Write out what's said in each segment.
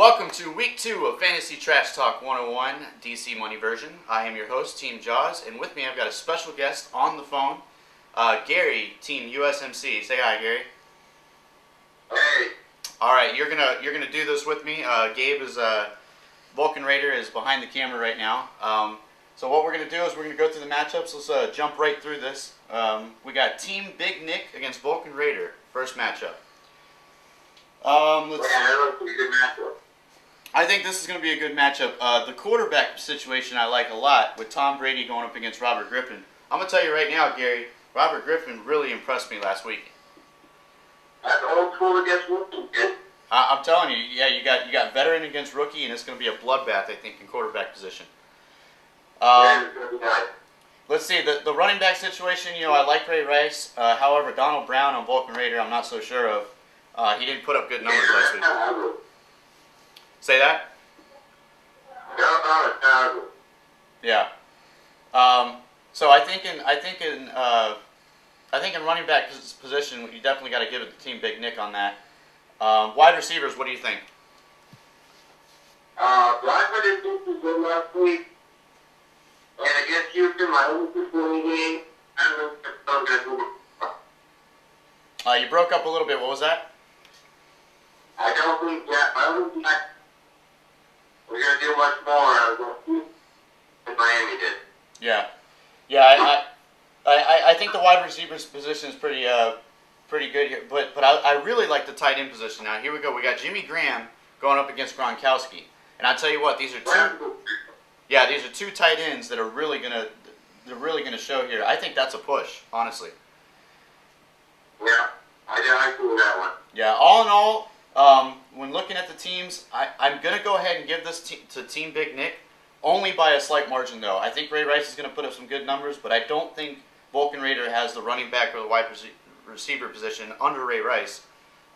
Welcome to week 2 of Fantasy Trash Talk 101 DC Money version. I am your host, Team Jaws, and with me I've got a special guest on the phone, Gary, Team USMC. Say hi, Gary. Hey. All right, you're gonna do this with me. Gabe is Vulcan Raider is behind the camera right now. So what we're gonna do is we're gonna go through the matchups. Let's jump right through this. We got Team Big Nick against Vulcan Raider. First matchup. I think this is going to be a good matchup. The quarterback situation I like a lot with Tom Brady going up against Robert Griffin. I'm going to tell you right now, Gary, Robert Griffin really impressed me last week. That's old school against rookie. I'm telling you, yeah, you got veteran against rookie, and it's going to be a bloodbath, I think, in quarterback position. Let's see, the running back situation, I like Ray Rice. However, Donald Brown on Vulcan Raider, I'm not so sure of. He didn't put up good numbers last week. Say that? Yeah. So I think in running back position, you definitely got to give it to Team Big Nick on that. Wide receivers, what do you think? Blackman didn't do too good last week, and against Houston, my only game, You broke up a little bit. What was that? I don't think that we're going to do much more than Miami did. Yeah. I think the wide receivers position is pretty good here, but I really like the tight end position. Now here we go. We got Jimmy Graham going up against Gronkowski, and I tell you what, these are two tight ends that are really gonna show here. I think that's a push, honestly. Yeah, I agree with that one. Yeah, all in all, when looking at the teams, I'm going to go ahead and give this to Team Big Nick, only by a slight margin, though. I think Ray Rice is going to put up some good numbers, but I don't think Vulcan Raider has the running back or the wide receiver position under Ray Rice,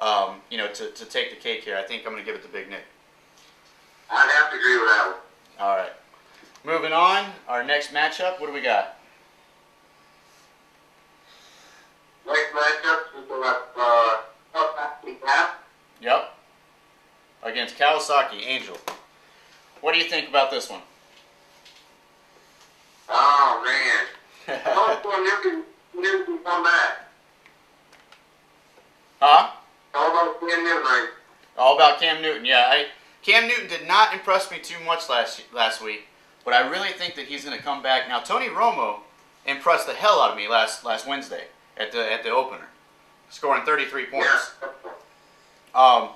to take the cake here. I think I'm going to give it to Big Nick. I'd have to agree with that one. All right. Moving on, our next matchup, what do we got? Next matchup is Kawasaki Cap. Yep. Against Kawasaki Angel. What do you think about this one? Oh, man. Hopefully Newton can come back. Huh? All about Cam Newton, right? All about Cam Newton, yeah. Cam Newton did not impress me too much last week, but I really think that he's going to come back. Now, Tony Romo impressed the hell out of me last Wednesday at the opener, scoring 33 points. Yeah.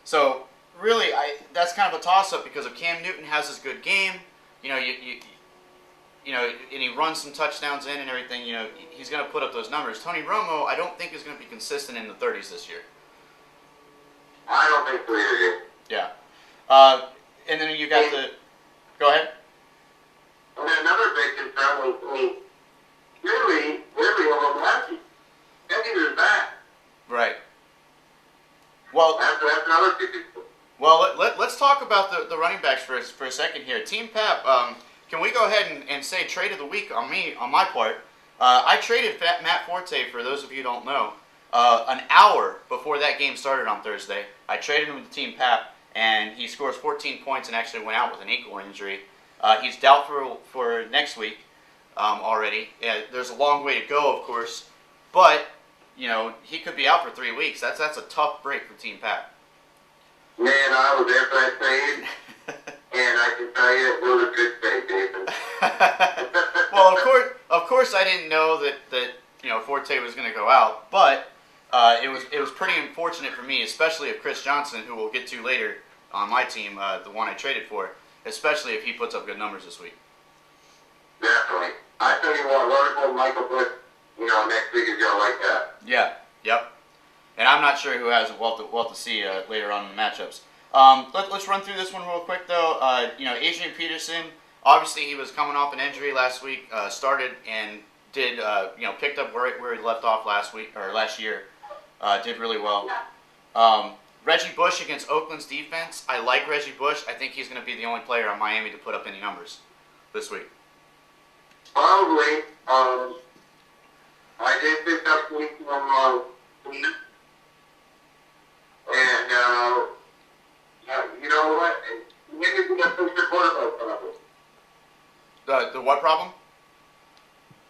So really, that's kind of a toss-up because if Cam Newton has this good game, and he runs some touchdowns in and everything, he's going to put up those numbers. Tony Romo, I don't think is going to be consistent in the 30s this year. I don't think so either. Yeah. And then you got go ahead. And then another big concern was really over Matthew. Matthew is back. Right. Well, that's another big concern. Well, let's talk about the running backs for a second here. Team Pap, can we go ahead and say trade of the week on my part? I traded Matt Forte, for those of you who don't know, an hour before that game started on Thursday. I traded him with Team Pap, and he scores 14 points and actually went out with an ankle injury. He's doubtful for next week already. There's a long way to go, of course, but he could be out for 3 weeks. That's a tough break for Team Pap. Man, I was there for that trade, and I can tell you it was a good trade, Jason. Well, of course, I didn't know that Forte was going to go out, but it was pretty unfortunate for me, especially if Chris Johnson, who we'll get to later on my team, the one I traded for, especially if he puts up good numbers this week. Definitely. I tell you what, Vertical Michael Bush, next week is going to like that. Yeah. Yep. And I'm not sure who has a wealth to see later on in the matchups. Let's run through this one real quick, though. Adrian Peterson, obviously he was coming off an injury last week, started and did, picked up where he left off last year, did really well. Reggie Bush against Oakland's defense. I like Reggie Bush. I think he's going to be the only player on Miami to put up any numbers this week. Probably. I did pick up from And, you know what? Maybe we got to fix the quarterback problem. The what problem?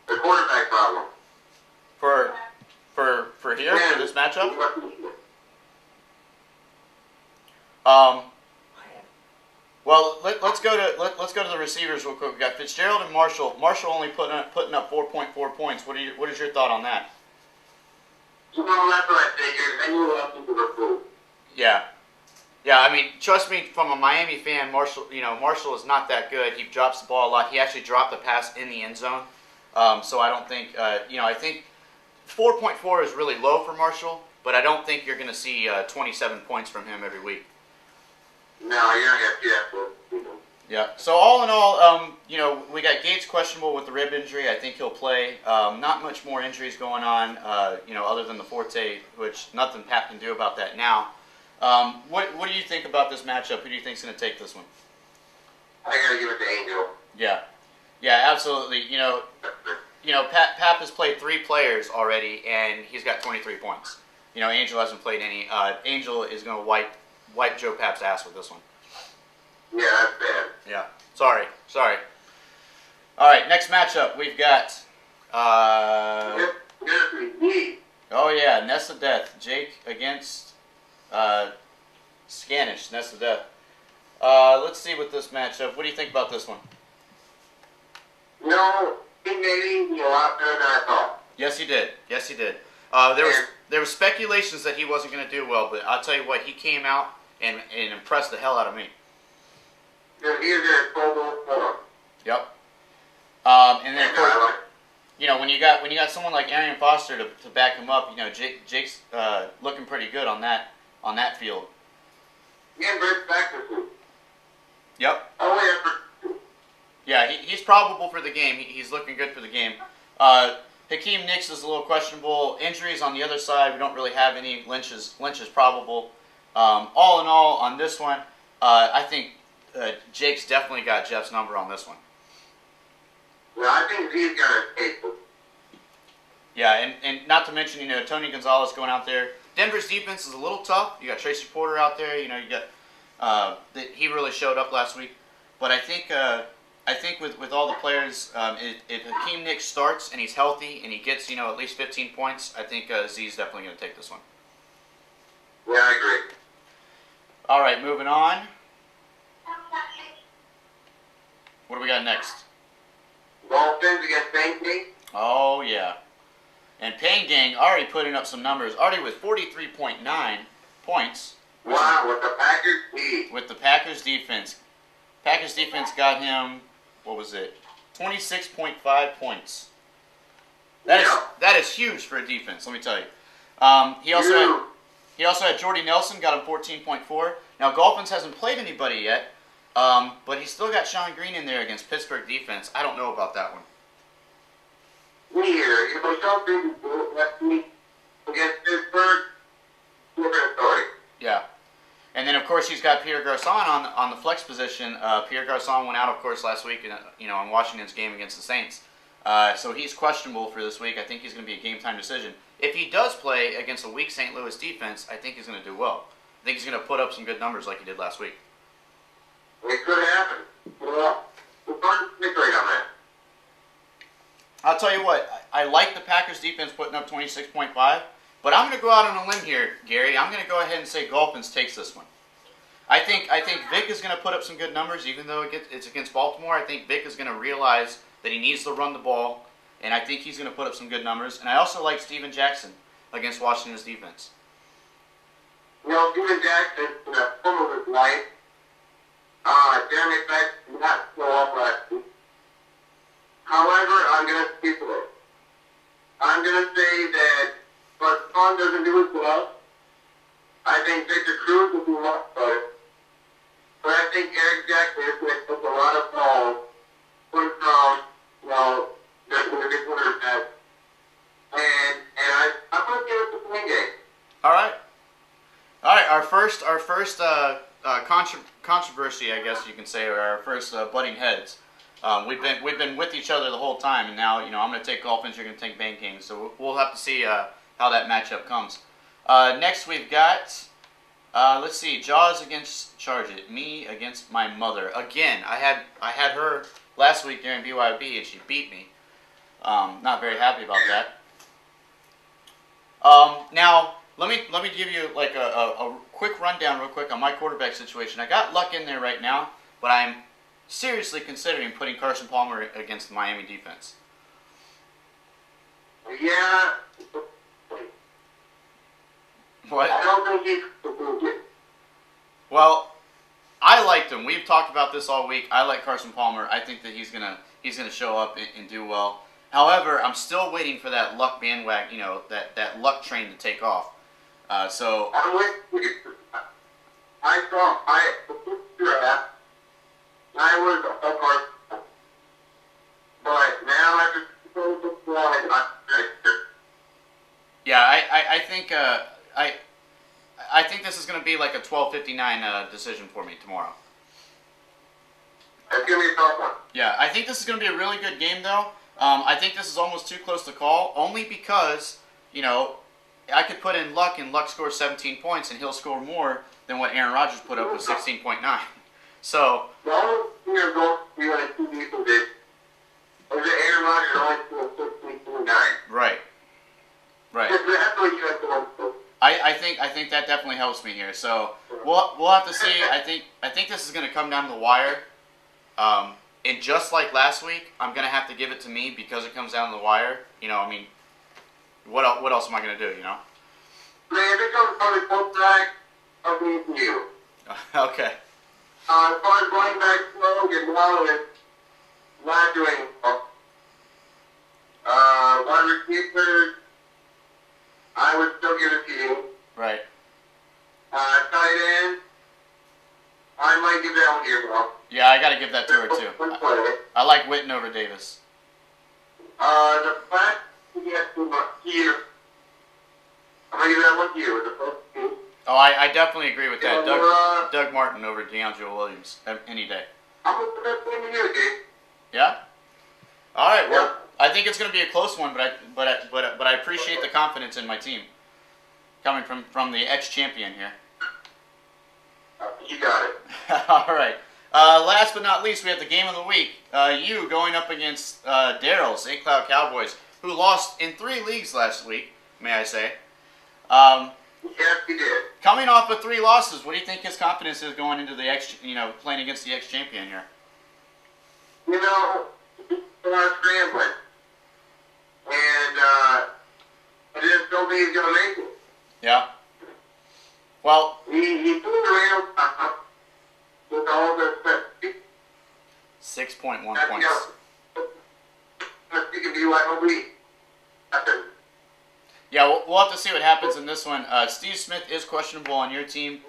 The quarterback problem. For here for this matchup. Well, let's go to the receivers real quick. We got Fitzgerald and Marshall. Marshall only putting up 4.4 points. What is your thought on that? Well, that's what I figured. I knew that people were cool. Yeah. Yeah, I mean, trust me, from a Miami fan, Marshall is not that good. He drops the ball a lot. He actually dropped the pass in the end zone. So I don't think, I think 4.4 is really low for Marshall, but I don't think you're going to see 27 points from him every week. No, you're not going to see that. Yeah. So all in all, we got Gates questionable with the rib injury. I think he'll play. Not much more injuries going on, other than the Forte, which nothing Pap can do about that now. What do you think about this matchup? Who do you think is going to take this one? I got to give it to Angel. Yeah. Yeah, absolutely. Pap has played 3 players already, and he's got 23 points. Angel hasn't played any. Angel is going to wipe Joe Pap's ass with this one. Yeah, that's bad. Yeah. Sorry. All right, next matchup we've got. Oh yeah, Nest of Death. Jake against Scanish. Nest of Death. Let's see what this matchup. What do you think about this one? He made it a lot better than I thought. Yes, he did. There was speculations that he wasn't going to do well, but I'll tell you what, he came out and impressed the hell out of me. He was in full form. Yep. And then of course, when you got someone like Arian Foster to back him up, Jake's looking pretty good on that field. Yeah, Brett's back this week. Yep. Oh yeah. Yeah, he's probable for the game. He's looking good for the game. Hakeem Nicks is a little questionable. Injuries on the other side, we don't really have any. Lynch is probable. All in all, on this one, I think Jake's definitely got Jeff's number on this one. Well, I think he's got to take it. Yeah, and not to mention, Tony Gonzalez going out there. Denver's defense is a little tough. You got Tracy Porter out there. You got he really showed up last week. But I think with all the players, if Hakeem Nicks starts and he's healthy and he gets at least 15 points, I think Z's definitely going to take this one. Yeah, I agree. All right, moving on. What do we got next? Dolphins against Pain Gang. Oh yeah, and Pain Gang already putting up some numbers, already with 43.9 points. Wow, with the Packers D. With the Packers defense. Packers defense got him, what was it, 26.5 points. That is huge for a defense, let me tell you. He also had Jordy Nelson, got him 14.4. Now, Dolphins hasn't played anybody yet, but he's still got Sean Green in there against Pittsburgh defense. I don't know about that one. Weird. Sean Green last week against Pittsburgh, different story. Yeah. And then, of course, he's got Pierre Garçon on the flex position. Pierre Garçon went out, of course, last week in Washington's game against the Saints. So he's questionable for this week. I think he's going to be a game-time decision. If he does play against a weak St. Louis defense, I think he's going to do well. I think he's going to put up some good numbers like he did last week. It could happen. Well, we're going to stick right on that. I'll tell you what, I like the Packers defense putting up 26.5, but I'm going to go out on a limb here, Gary. I'm going to go ahead and say Dolphins takes this one. I think Vic is going to put up some good numbers, even though it's against Baltimore. I think Vic is going to realize that he needs to run the ball, and I think he's going to put up some good numbers. And I also like Steven Jackson against Washington's defense. Steven Jackson, in the form of his life, Jeremy Beck did not show up last week. However, I'm going to skip it. I'm going to say that Garçon doesn't do as well. I think Victor Cruz will do a lot better. But I think Eric Jackson is going to put a lot of balls from, the big winners have. And I'm going to give it to Pain Gang. All right. Our first controversy, I guess you can say, or our first butting heads. We've been with each other the whole time, and now I'm going to take Dolphins, you're going to take Pain Gang. So we'll have to see how that matchup comes. Next we've got Let's see. Jaws against Charge It. Me against my mother. Again, I had her last week during BYOB and she beat me. Not very happy about that. Now let me give you like a quick rundown real quick on my quarterback situation. I got Luck in there right now, but I'm seriously considering putting Carson Palmer against the Miami defense. Yeah. What? I don't think he's. Well, I liked him. We've talked about this all week. I like Carson Palmer. I think that he's gonna show up and do well. However, I'm still waiting for that Luck bandwagon, that Luck train to take off. So I was a part, but now after yeah, I think this is going to be like a 12:59 decision for me tomorrow. it's gonna be a tough one. Yeah, I think this is going to be a really good game though. I think this is almost too close to call, only because I could put in Luck and Luck scores 17 points and he'll score more than what Aaron Rodgers put up with 16.9. So The only thing you're going to be on a TV for this is that Aaron Rodgers only scored 16.9. right. That's what you have to look for. I think that definitely helps me here. So we'll have to see. I think this is going to come down to the wire. And just like last week, I'm going to have to give it to me because it comes down to the wire. I mean, what else am I going to do? Man, if it comes from the quarterback, I'll be with you. Okay. As far as running back slow, and well, is not doing wide receivers, I would still give it to you. Right. Tight end, I might give that one to you, bro. Yeah, I got to give that to her too. I like Witten over Davis. The fact he has too much here, I'm gonna give that one to you. The first two. Oh, I definitely agree with that. Yeah, Doug Martin over DeAndre Williams any day. I'm gonna put that thing to you, dude. Yeah. All right. Well, Yeah. I think it's going to be a close one, but I appreciate the confidence in my team coming from the ex-champion here. You got it. All right. Last but not least, we have the game of the week. You going up against Daryl, St. Cloud Cowboys, who lost in 3 leagues last week, may I say. Yes, he did. Coming off of 3 losses, what do you think his confidence is going into the playing against the ex-champion here? He's a lot of scrambling. And I just don't think he's going to make it. Yeah. Well, He threw the Rams with all the 6.1 That's points. He can be like a week. Yeah, we'll have to see what happens in this one. Steve Smith is questionable on your team.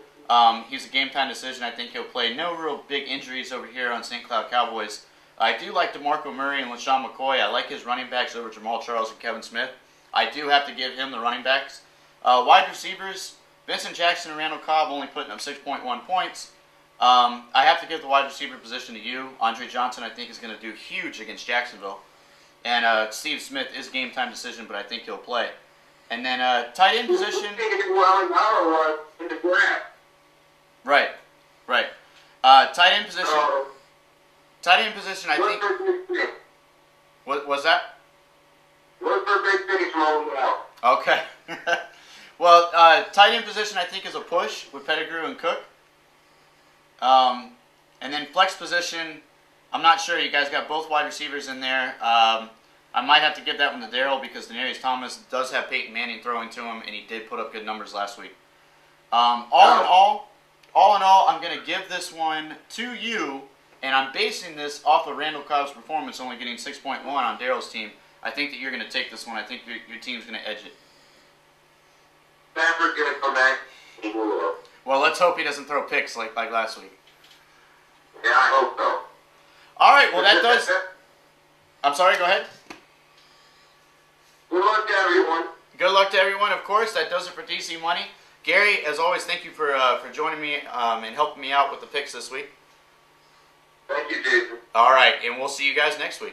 He's a game-time decision. I think he'll play. No real big injuries over here on St. Cloud Cowboys. I do like DeMarco Murray and LaShawn McCoy. I like his running backs over Jamal Charles and Kevin Smith. I do have to give him the running backs. Wide receivers, Vincent Jackson and Randall Cobb only putting up 6.1 points. I have to give the wide receiver position to you. Andre Johnson, I think, is going to do huge against Jacksonville. And Steve Smith is game-time decision, but I think he'll play. And then tight end position. In the draft. Right. Tight end position. Tight end position, I think. What was that? Look for big things rolling out. Okay. Well, tight end position, I think, is a push with Pettigrew and Cook. And then flex position, I'm not sure. You guys got both wide receivers in there. I might have to give that one to Daryl because Denarius Thomas does have Peyton Manning throwing to him, and he did put up good numbers last week. All in all, I'm going to give this one to you, and I'm basing this off of Randall Cobb's performance, only getting 6.1 on Daryl's team. I think that you're going to take this one. I think your team's going to edge it. Stafford's going to come back. Well, let's hope he doesn't throw picks like last week. Yeah, I hope so. All right, well, that does... I'm sorry, go ahead. Good luck to everyone. Good luck to everyone, of course. That does it for DC Money. Gary, as always, thank you for joining me and helping me out with the picks this week. Thank you, Jason. All right, and we'll see you guys next week.